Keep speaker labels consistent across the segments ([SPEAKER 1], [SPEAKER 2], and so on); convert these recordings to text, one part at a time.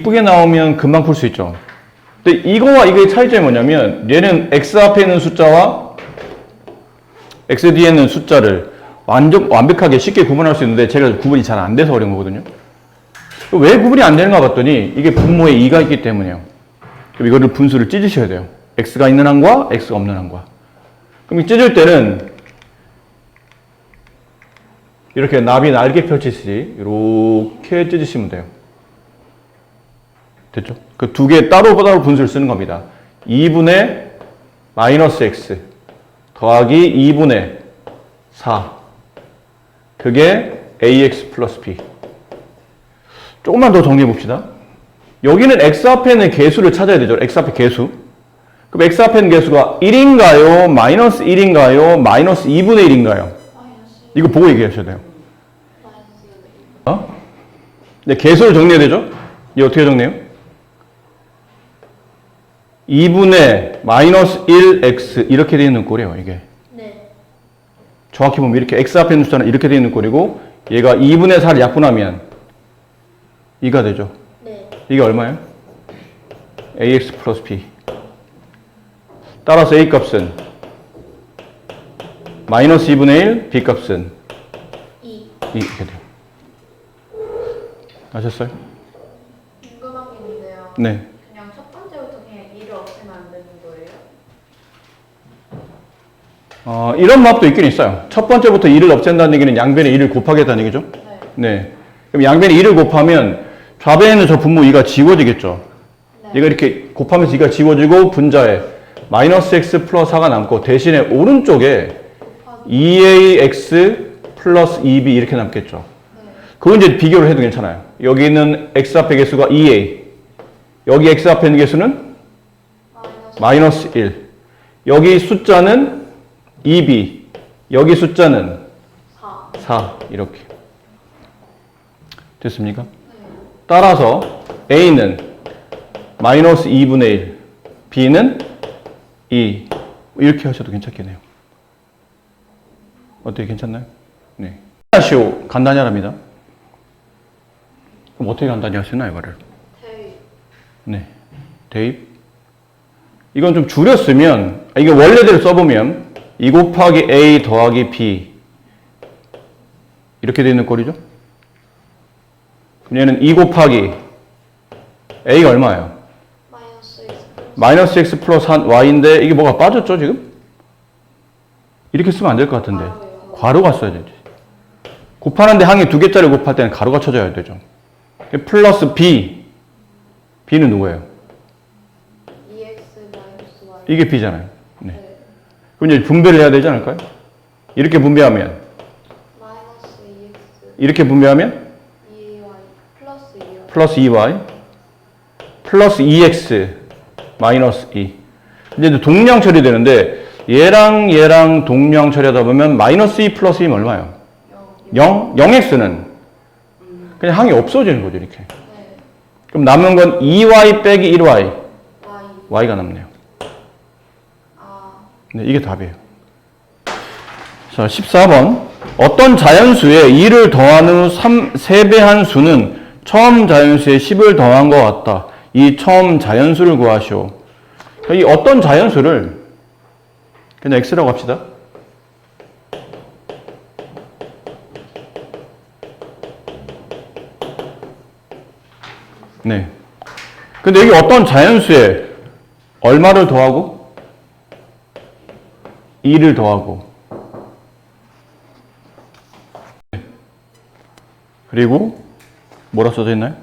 [SPEAKER 1] 이쁘게 나오면 금방 풀 수 있죠. 근데 이거와 이거의 차이점이 뭐냐면 얘는 x 앞에 있는 숫자와 x 뒤에 있는 숫자를 완벽하게 쉽게 구분할 수 있는데 제가 구분이 잘 안 돼서 어려운 거거든요. 왜 구분이 안 되는가 봤더니 이게 분모에 2가 있기 때문이에요. 그럼 이거를 분수를 찢으셔야 돼요. x가 있는 항과 x가 없는 항과. 그럼 이 찢을 때는 이렇게 나비 날개 펼치듯이 이렇게 찢으시면 돼요. 됐죠? 그 두 개 따로 분수를 쓰는 겁니다. 2분의 마이너스 x 더하기 2분의 4 그게 ax 플러스 b. 조금만 더 정리해 봅시다. 여기는 x 앞에 있는 개수를 찾아야 되죠. x 앞에 개수. 그럼 x 앞에 있는 개수가 1인가요? 마이너스 1인가요? 마이너스 2분의 1인가요? 이거 보고 얘기하셔야 돼요. 네, 개수를 정리해야 되죠? 이거 어떻게 정리해요? 2분의 마이너스 1x 이렇게 되어 있는 꼴이에요, 이게.
[SPEAKER 2] 네.
[SPEAKER 1] 정확히 보면 이렇게 x 앞에 있는 숫자는 이렇게 되어 있는 꼴이고 얘가 2분의 4를 약분하면 2가 되죠.
[SPEAKER 2] 네.
[SPEAKER 1] 이게 얼마예요? ax 플러스 b. 따라서 a 값은 마이너스 2분의 1, b 값은
[SPEAKER 2] 2.
[SPEAKER 1] 이렇게 돼요. 아셨어요?
[SPEAKER 2] 궁금한 게 있는데요.
[SPEAKER 1] 네.
[SPEAKER 2] 그냥 첫 번째부터 그냥 2를 없애면 안 되는 거예요?
[SPEAKER 1] 이런 마법도 있긴 있어요. 첫 번째부터 2를 없앤다는 얘기는 양변에 2를 곱하겠다는 얘기죠?
[SPEAKER 2] 네.
[SPEAKER 1] 네. 그럼 양변에 2를 곱하면 좌변에는 저 분모 2가 지워지겠죠?
[SPEAKER 2] 네.
[SPEAKER 1] 얘가 이렇게 곱하면서 2가 지워지고 분자에 마이너스 x 플러스 4가 남고 대신에 오른쪽에 2ax 플러스 2b 이렇게 남겠죠?
[SPEAKER 2] 네.
[SPEAKER 1] 그건 이제 비교를 해도 괜찮아요. 여기 있는 x 앞의 개수가 2a. 여기 x 앞에 있는 개수는 마이너스 1. 여기 숫자는 2b. 여기 숫자는 4. 이렇게. 됐습니까?
[SPEAKER 2] 네.
[SPEAKER 1] 따라서 a는 마이너스 2분의 1. b는 2. 이렇게 하셔도 괜찮겠네요. 어때요? 괜찮나요? 네. 하시오. 간단히 하랍니다. 그럼 어떻게 간단히 하시나요, 이거를?
[SPEAKER 2] 대입.
[SPEAKER 1] 네. 대입. 이건 좀 줄였으면, 이게 원래대로 써보면 2 곱하기 a 더하기 b 이렇게 되어 있는 꼴이죠? 그럼 얘는 2 곱하기 a가 얼마예요? 마이너스 x 플러스 한 y인데 이게 뭐가 빠졌죠, 지금? 이렇게 쓰면 안 될 것 같은데. 괄호가 써야 되지. 곱하는데 항이 두 개짜리 곱할 때는 가로가 쳐져야 되죠. 플러스 b. b는 누구예요?
[SPEAKER 2] 2x 마이너스 y.
[SPEAKER 1] 이게 b잖아요. 네.
[SPEAKER 2] 네.
[SPEAKER 1] 그럼 이제 분배를 해야 되지 않을까요? 이렇게 분배하면
[SPEAKER 2] 마이너스 2x
[SPEAKER 1] 이렇게 분배하면
[SPEAKER 2] 2y 플러스 2y.
[SPEAKER 1] 플러스 2y 플러스 2x 마이너스 2. 이제 동량 처리되는데 얘랑 동량 처리하다 보면 마이너스 2 플러스 2면 얼마예요? 0. 0x는 그냥 항이 없어지는 거죠, 이렇게.
[SPEAKER 2] 네.
[SPEAKER 1] 그럼 남은 건 2y 빼기 1y.
[SPEAKER 2] y.
[SPEAKER 1] y가 남네요.
[SPEAKER 2] 아.
[SPEAKER 1] 네, 이게 답이에요. 자, 14번. 어떤 자연수에 2를 더한 후 3배한 수는 처음 자연수에 10을 더한 것 같다. 이 처음 자연수를 구하시오. 이 어떤 자연수를 그냥 x라고 합시다. 네. 근데 여기 어떤 자연수에 얼마를 더하고 2를 더하고 그리고 뭐라 써져 있나요?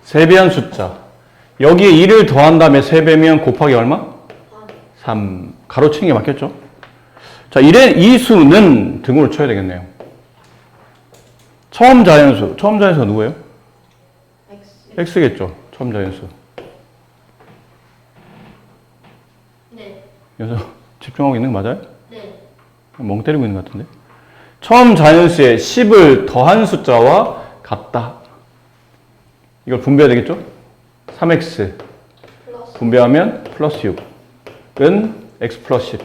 [SPEAKER 1] 3배한 숫자. 여기에 2를 더한 다음에 3배면 곱하기 얼마? 3. 가로치는 게 맞겠죠? 자, 이 수는 등호를 쳐야 되겠네요. 처음 자연수. 처음 자연수가 누구예요?
[SPEAKER 2] x.
[SPEAKER 1] x겠죠. 처음 자연수.
[SPEAKER 2] 네.
[SPEAKER 1] 여기서 집중하고 있는 거 맞아요?
[SPEAKER 2] 네.
[SPEAKER 1] 멍 때리고 있는 것 같은데. 처음 자연수에 10을 더한 숫자와 같다. 이걸 분배해야 되겠죠? 3x
[SPEAKER 2] 플러스
[SPEAKER 1] 분배하면 플러스 6은 x 플러스 10.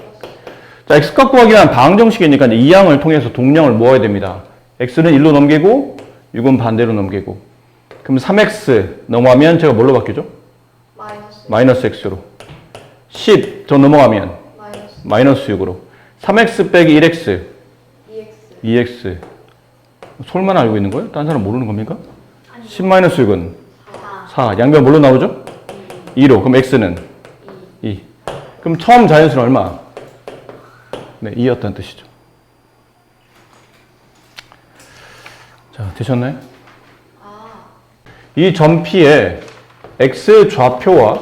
[SPEAKER 1] 자, x값 구하기 위한 방정식이니까 이제 이 항을 통해서 동량을 모아야 됩니다. x는 1로 넘기고 6은 반대로 넘기고 그럼 3x 넘어가면 제가 뭘로 바뀌죠?
[SPEAKER 2] 마이너스.
[SPEAKER 1] 마이너스 x로. 10 더 넘어가면
[SPEAKER 2] 마이너스.
[SPEAKER 1] 마이너스 6으로. 3x 빼기 1x,
[SPEAKER 2] 2x.
[SPEAKER 1] 2x. 솔만 알고 있는 거예요? 딴 사람 모르는 겁니까?
[SPEAKER 2] 아니.
[SPEAKER 1] 10 마이너스 6은
[SPEAKER 2] 4.
[SPEAKER 1] 4. 양변 뭘로 나오죠? 2로. 그럼 x는 2. 그럼 처음 자연수는 얼마? 네, 2였다는 뜻이죠. 자, 되셨나요?
[SPEAKER 2] 아.
[SPEAKER 1] 이 점 P의 x 좌표와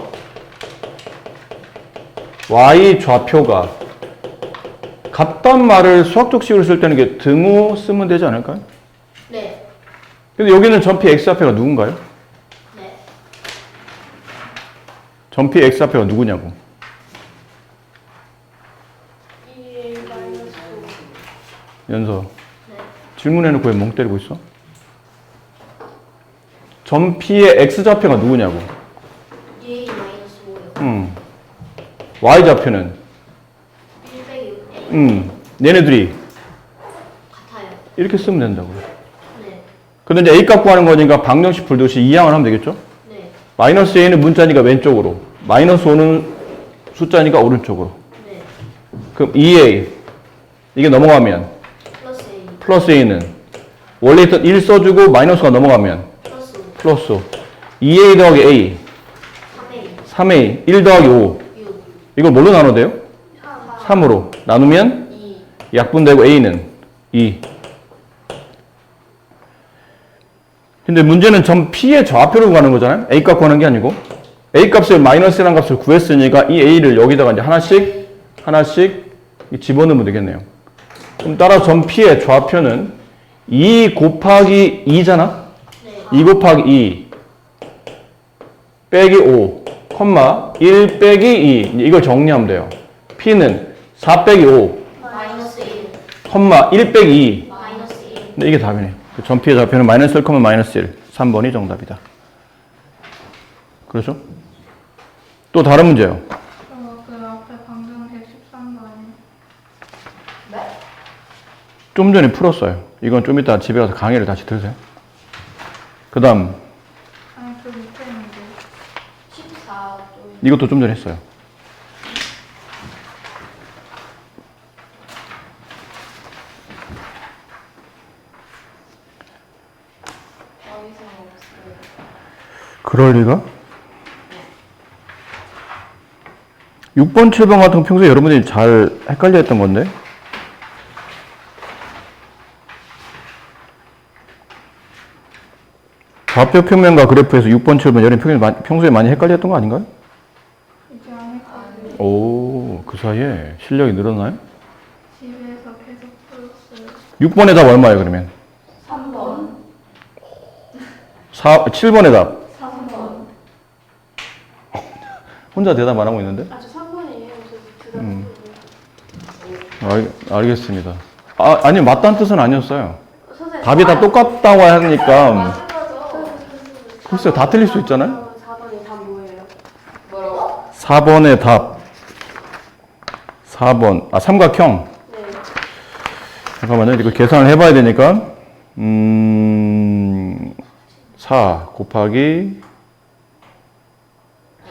[SPEAKER 1] y 좌표가 같단 말을 수학적 식으로 쓸 때는 이게 등호 쓰면 되지 않을까요?
[SPEAKER 2] 네.
[SPEAKER 1] 근데 여기는 점 P x 좌표가 누군가요?
[SPEAKER 2] 네.
[SPEAKER 1] 점 P x 좌표가 누구냐고.
[SPEAKER 2] 2a 마이너스 5.
[SPEAKER 1] 연서.
[SPEAKER 2] 네.
[SPEAKER 1] 질문해놓고 왜 멍 때리고 있어? 점 P의 x 좌표가 누구냐고.
[SPEAKER 2] 2a 마이너스 5요.
[SPEAKER 1] y 좌표는
[SPEAKER 2] 1 빼기 a.
[SPEAKER 1] 얘네들이
[SPEAKER 2] 같아요.
[SPEAKER 1] 이렇게 쓰면 된다고요.
[SPEAKER 2] 네.
[SPEAKER 1] 근데 이제 a 값 구하는 거니까 방정식 풀듯이 이항을 하면 되겠죠?
[SPEAKER 2] 네.
[SPEAKER 1] 마이너스 a는 문자니까 왼쪽으로, 마이너스 5는 숫자니까 오른쪽으로.
[SPEAKER 2] 네.
[SPEAKER 1] 그럼 2a 이게 넘어가면
[SPEAKER 2] 플러스 a.
[SPEAKER 1] 플러스 a는 원래 있던 1 써주고 마이너스가 넘어가면
[SPEAKER 2] 플러스 5.
[SPEAKER 1] 플러스 5. 2a 더하기 a
[SPEAKER 2] 3a.
[SPEAKER 1] 3a 1 더하기 5
[SPEAKER 2] 6.
[SPEAKER 1] 이걸 뭘로 나눠도 돼요?
[SPEAKER 2] 3.
[SPEAKER 1] 3으로 나누면
[SPEAKER 2] 2.
[SPEAKER 1] 약분되고 a는 2. 근데 문제는 점 P의 좌표를 구하는 거잖아요. A 값 구하는 게 아니고 A 값을 마이너스라는 값을 구했으니까 이 A를 여기다가 이제 하나씩 집어넣으면 되겠네요. 그럼 따라 점 P의 좌표는 2 곱하기 2잖아.
[SPEAKER 2] 네.
[SPEAKER 1] 2 곱하기 2 빼기 5 콤마 1 빼기 2 이걸 정리하면 돼요. P는 4 빼기 5
[SPEAKER 2] 마이너스 1.
[SPEAKER 1] 콤마 1 빼기 2
[SPEAKER 2] 마이너스 1.
[SPEAKER 1] 근데 이게 답이네요. 점 P의 좌표는 마이너스 1, 마이너스 1. 3번이 정답이다. 그렇죠? 또 다른 문제요.
[SPEAKER 3] 그 앞에 방금 113번이
[SPEAKER 2] 네?
[SPEAKER 1] 좀 전에 풀었어요. 이건 좀 이따 집에 가서 강의를 다시 들으세요. 그 다음,
[SPEAKER 3] 아니 그 밑에 있는데
[SPEAKER 2] 14.
[SPEAKER 1] 이것도 좀 전에 했어요.
[SPEAKER 2] 더 이상 없어요.
[SPEAKER 1] 그럴 리가? 6번, 7번 같은 거 평소에 여러분들이 잘 헷갈려 했던 건데. 좌표 평면과 그래프에서 6번, 7번 여러분 평소에 많이 헷갈려 했던 거 아닌가요?
[SPEAKER 3] 이제 안 했거든요.
[SPEAKER 1] 오, 그 사이에 실력이 늘었나요?
[SPEAKER 3] 집에서 계속 풀었어요.
[SPEAKER 1] 6번의 답 얼마예요, 그러면?
[SPEAKER 2] 3번.
[SPEAKER 1] 7번의 답.
[SPEAKER 2] 3번.
[SPEAKER 1] 혼자 대답 안 하고 있는데?
[SPEAKER 2] 아, 저 3번이에요. 저
[SPEAKER 1] 알겠습니다. 아니, 맞다는 뜻은 아니었어요.
[SPEAKER 2] 선생님.
[SPEAKER 1] 답이 다 똑같다고 하니까,
[SPEAKER 2] 맞은 거죠?
[SPEAKER 1] 글쎄요, 다 틀릴 수 있잖아요?
[SPEAKER 2] 4번이 답 뭐예요? 뭐라고?
[SPEAKER 1] 4번의 답. 4번. 삼각형.
[SPEAKER 2] 네.
[SPEAKER 1] 잠깐만요. 이거 계산을 해봐야 되니까. 4 곱하기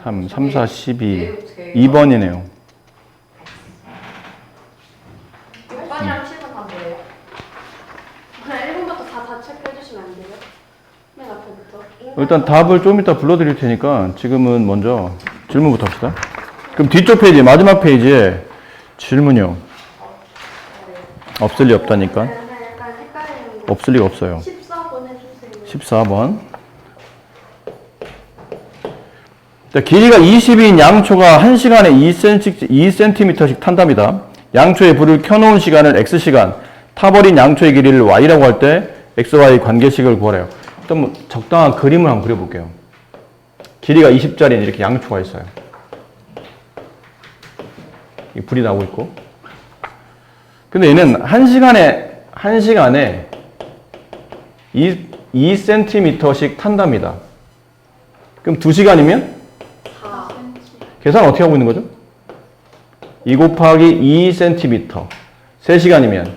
[SPEAKER 1] 3, 4, 12. 2번이네요.
[SPEAKER 2] 6번이랑 7번 답 뭐예요? 그냥 1번부터 다 체크해주시면 안 돼요? 맨 앞에부터.
[SPEAKER 1] 일단 답을 좀 이따 불러드릴 테니까 지금은 먼저 질문부터 합시다. 그럼 뒤쪽 페이지, 마지막 페이지에 질문이요. 없을 리 없다니까.
[SPEAKER 2] 약간 헷갈리는 거.
[SPEAKER 1] 없을 리가 없어요.
[SPEAKER 2] 14번 해주세요.
[SPEAKER 1] 14번. 자, 길이가 20인 양초가 1시간에 2cm씩 탄답니다. 양초에 불을 켜놓은 시간을 x시간, 타버린 양초의 길이를 y라고 할 때 xy 관계식을 구하래요. 일단 뭐 적당한 그림을 한번 그려볼게요. 길이가 20짜리는 이렇게 양초가 있어요. 이 불이 나오고 있고. 근데 얘는 1시간에 2cm씩 탄답니다. 그럼 2시간이면
[SPEAKER 2] 4.
[SPEAKER 1] 계산 어떻게 하고 있는 거죠? 2 곱하기 2cm. 3시간이면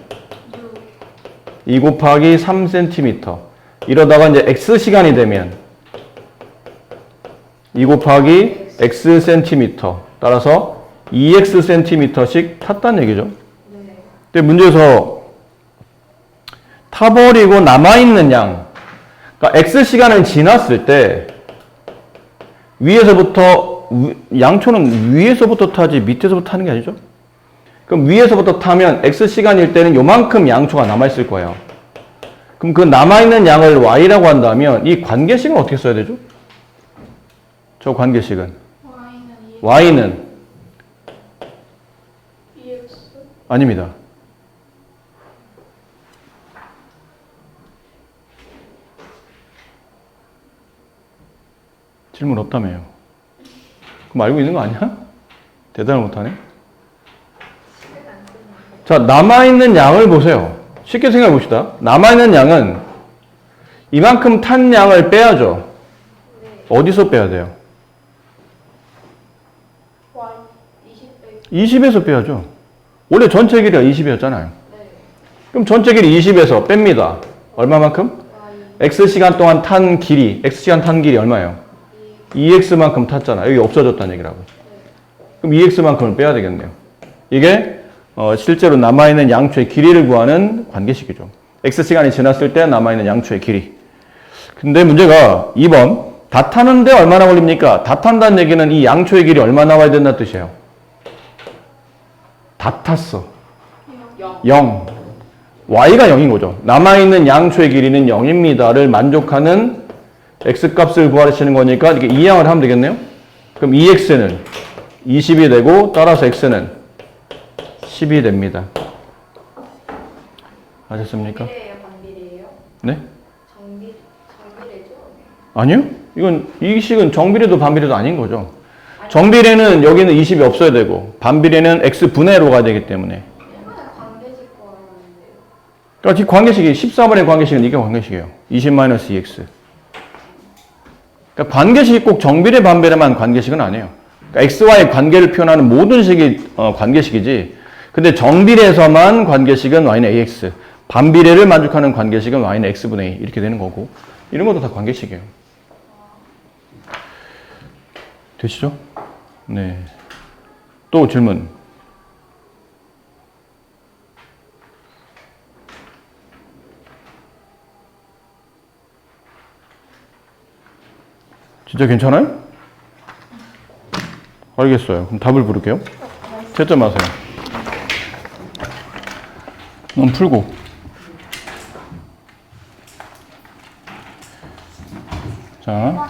[SPEAKER 1] 2 곱하기 3cm. 이러다가 이제 x시간이 되면 2 곱하기 x 센티미터. 따라서 2x 센티미터씩 탔다는 얘기죠.
[SPEAKER 2] 네.
[SPEAKER 1] 근데 문제에서 타버리고 남아있는 양, 그러니까 x 시간을 지났을 때 위에서부터 양초는 위에서부터 타지 밑에서부터 타는 게 아니죠. 그럼 위에서부터 타면 x 시간일 때는 요만큼 양초가 남아있을 거예요. 그럼 그 남아있는 양을 y라고 한다면 이 관계식은 어떻게 써야 되죠? 저 관계식은 y는
[SPEAKER 2] EX?
[SPEAKER 1] 아닙니다. 질문 없다며요. 그럼 알고 있는 거 아니야? 대답을 못하네. 자, 남아있는 양을 보세요. 쉽게 생각해 봅시다. 남아있는 양은 이만큼 탄 양을 빼야죠. 어디서 빼야 돼요?
[SPEAKER 2] Y 20.
[SPEAKER 1] 20에서 빼야죠. 원래 전체 길이가 20이었잖아요.
[SPEAKER 2] 네.
[SPEAKER 1] 그럼 전체 길이 20에서 뺍니다. 얼마만큼?
[SPEAKER 2] Y
[SPEAKER 1] X시간 동안 탄 길이, X시간 탄 길이 얼마예요? 2X만큼 탔잖아. 여기 없어졌다는 얘기라고. 그럼 2X만큼을 빼야 되겠네요. 이게 실제로 남아있는 양초의 길이를 구하는 관계식이죠. X시간이 지났을 때 남아있는 양초의 길이. 근데 문제가 2번. 다 타는데 얼마나 걸립니까? 다 탄다는 얘기는 이 양초의 길이 얼마나 나와야 된다는 뜻이에요. 다 탔어. 0. y가 0인 거죠. 남아있는 양초의 길이는 0입니다를 만족하는 x값을 구하시는 거니까 이렇게 이항을 하면 되겠네요. 그럼 2x는 20이 되고 따라서 x는 10이 됩니다. 아셨습니까?
[SPEAKER 2] 정비례예요, 반비례예요?
[SPEAKER 1] 네?
[SPEAKER 2] 정비례죠?
[SPEAKER 1] 아니요. 이건 이 식은 정비례도 반비례도 아닌 거죠. 정비례는 여기는 20이 없어야 되고 반비례는 x분의로 가야 되기 때문에.
[SPEAKER 2] 이번에 관계식 구하는데요.
[SPEAKER 1] 그러니까 이 관계식이 14번의 관계식은 이게 관계식이에요. 20-2x. 그러니까 관계식이 꼭 정비례 반비례만 관계식은 아니에요. 그러니까 x와의 관계를 표현하는 모든 식이 관계식이지. 근데 정비례에서만 관계식은 y는 ax. 반비례를 만족하는 관계식은 y는 x분의 a. 이렇게 되는 거고. 이런 것도 다 관계식이에요. 되시죠? 네. 또 질문. 진짜 괜찮아요? 알겠어요. 그럼 답을 부를게요. 채점하세요. 넌 풀고. 자,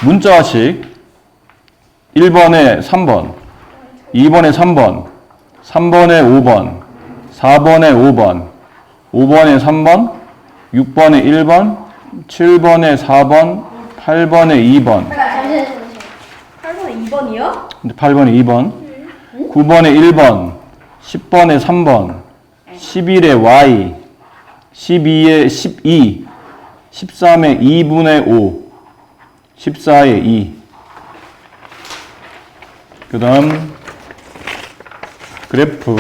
[SPEAKER 1] 문자식 1번에 3번, 2번에 3번, 3번에 5번, 4번에 5번, 5번에 3번, 6번에 1번, 7번에 4번, 8번에 2번.
[SPEAKER 2] 잠시만요. 8번에 2번이요?
[SPEAKER 1] 8번에 2번, 9번에 1번, 10번에 3번, 11에 y, 12에 12, 13에 2분의 5, 14에 2. 그 다음 그래프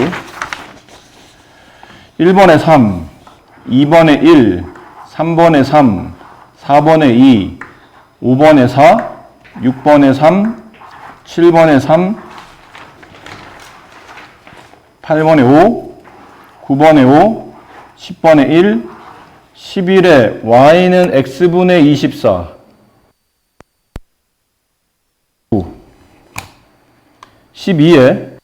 [SPEAKER 1] 1번에 3, 2번에 1, 3번에 3, 4번에 2, 5번에 4, 6번에 3, 7번에 3, 8번에 5, 9번에 5, 10번에 1, 11에 y는 x분의 24, 12에